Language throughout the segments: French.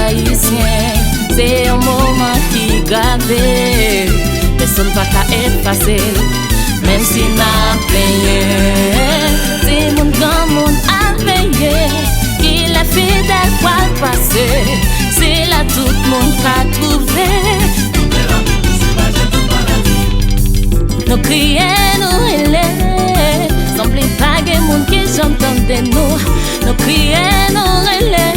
haïtien, c'est un moment qui gravé. Personne pas qu'à effacer, même si n'a payé. C'est mon grand monde à payer. Il est fidèle pour le passé. C'est là tout le monde qu'a trouvé. Nous crions, nous relais. Semblez pas que monde qui j'entendais nous. Nous crions, nous relais.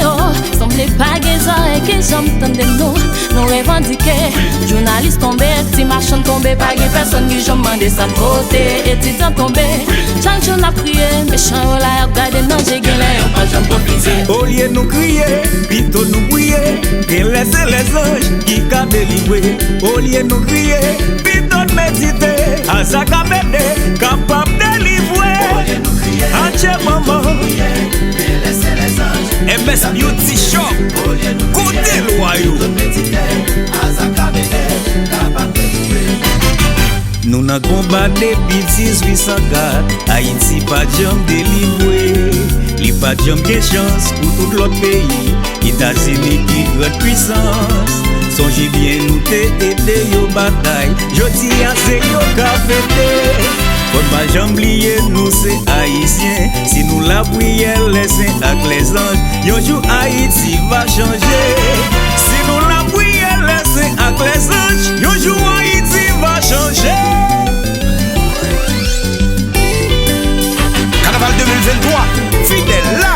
Oh, semblez pas que oreilles qui j'entendais nous. Nous revendiquons. Journalistes tombés, petits marchands tombés. Pas que personne qui j'en demandé ça de côté. Étudiants tombés. Chaque jour n'a prié. Méchant là, regardez, non, j'ai gagné. On pas jamais profiter. Au lieu de nous crier, plutôt nous prier. Et laisser les anges qui qu'a délivré. Au lieu de nous crier, plutôt nous méditer. À ça qu'a m'aider, capable de délivrer. Entier maman. MS Beauty Shop. Côté loyaux. Nous n'avons combat depuis 1804. Haïti pas jamais délivré. Il pas jamais de chance pour tout l'autre pays. États-Unis qui grande puissance. Songez bien nous t'aider yo bataille. Jodi a c'est yo qu'a fêté. Faut pas jamais oublier nous c'est haïtien. Si nous la prière les saints avec les anges, un jour Haïti va changer. Si nous la prière les saints avec les anges, un jour Haïti va changer. Carnaval 2023, Fidèl-la,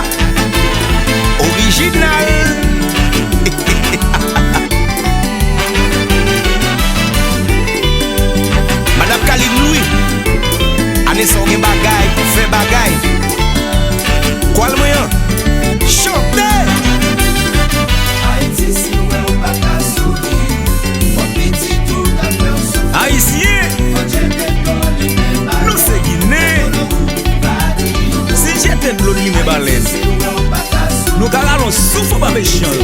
original. Madame Khalid Louis, année son bagay pour faire bagay. Quoi le moyen? Chantez! Haïti, si nous n'avons pas qu'à sourire, faut petit tout à faire souffrir. Haïtien, nous c'est Guinée. Si j'étais de l'eau de mes baleines, nous allons souffrir pas méchant.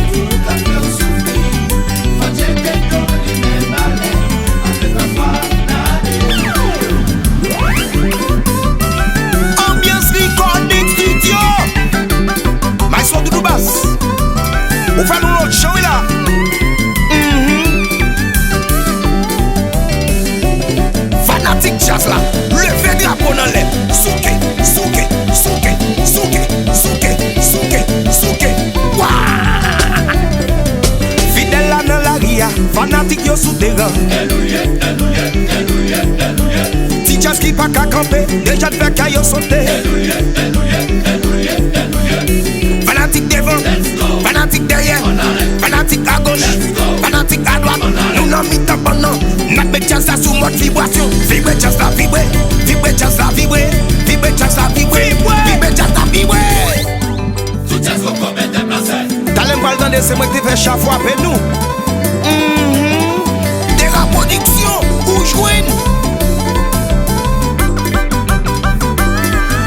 On fait nous l'autre show là. Fanatique jazz là. Levez drapeau dans l'air. Souké, souké, souké, souké, souké, souké, souké. Fidèl-la dans la ria. Fanatique yo souterrain. Ti jazz qui pas qu'à camper. Déjà de faire caillou sauter. Fanatique devant, fanatique derrière, fanatique à gauche, fanatique à droite. Nous n'en mettons pas non. N'a pas jazz là sous mode vibration. Vibrer jazz là vibrer, vibrer jazz là vibrer, vibrer jazz là vibrer, vibrer jazz là vibrer. Tout jazz qu'on commet déplacé. T'as l'air mal dans c'est moi qui fais chaque fois avec nous. Des reproductions ou jouer.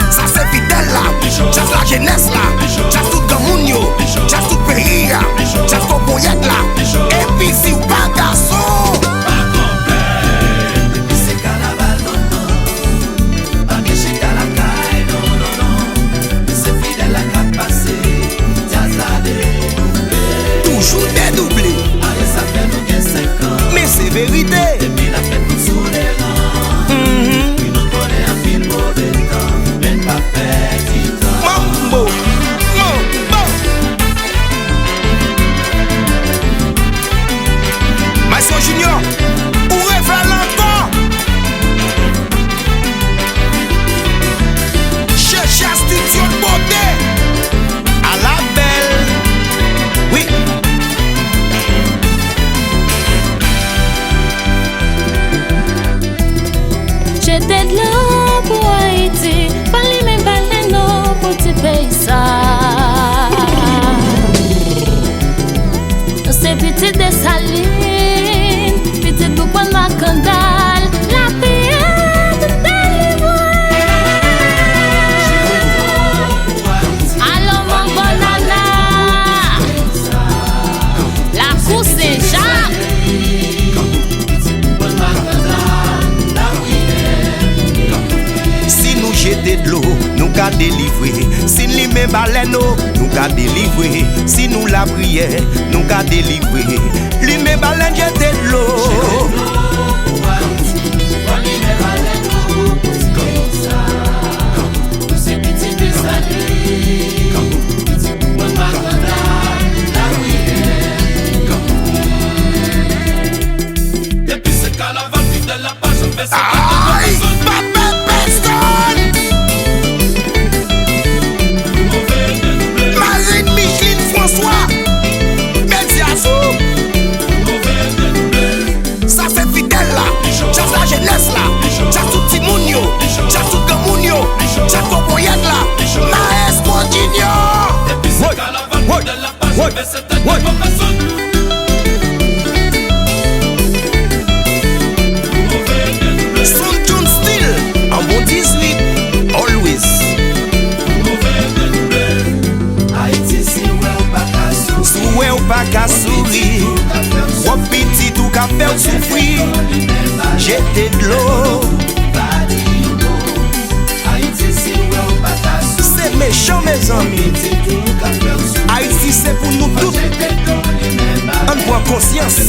Ça c'est Fidèl-la, jazz la jeunesse là, jazz tout gamounio, jazz tout pays là, jazz tout boyette là. Et puis si ou pas garçon. C'est carnaval, non, non. Pas que j'ai qu'à la caille, non, non, non. C'est Fidèl-la qui a passé, jazz la dédoublé. Toujours dédoublé. Allez, ça fait nous que 5 ans. Mais c'est vérité. Depuis la fête nous sous les rangs. Puis nous connaît un film mauvais temps. Même pas petit temps. Mambo, mambo. Maestro Junior, où révèle encore. Cherche un studio de beauté. À la belle. Oui. J'étais de là pour Haïti, pas les mêmes baleines, non, pour te payer ça. C'est petit des salines, petit beaucoup de macandal, la paix de délivrer. Allô mon banana, la course Saint-Jacques. Si nous jeter de l'eau, nous ka délivrer. Si nous met baleine, nous ka délivrer. Si nous la prière, nous ka délivrer. Lui met baleine, jeter de l'eau. Aïe, papa Peston Marine Micheline François Mediazo. Ça c'est Fidèl-la, jazz la jeunesse là, jazz tout Timounio, jazz tout Gamounio, jazz tout Boyette là, Maestro Junior. En bon 18, always. Souhait ou pas qu'à sourire, ou petit tout qu'à faire souffrir, jeter de l'eau. C'est méchant mes amis, Haïti c'est pour nous tous. On prend conscience.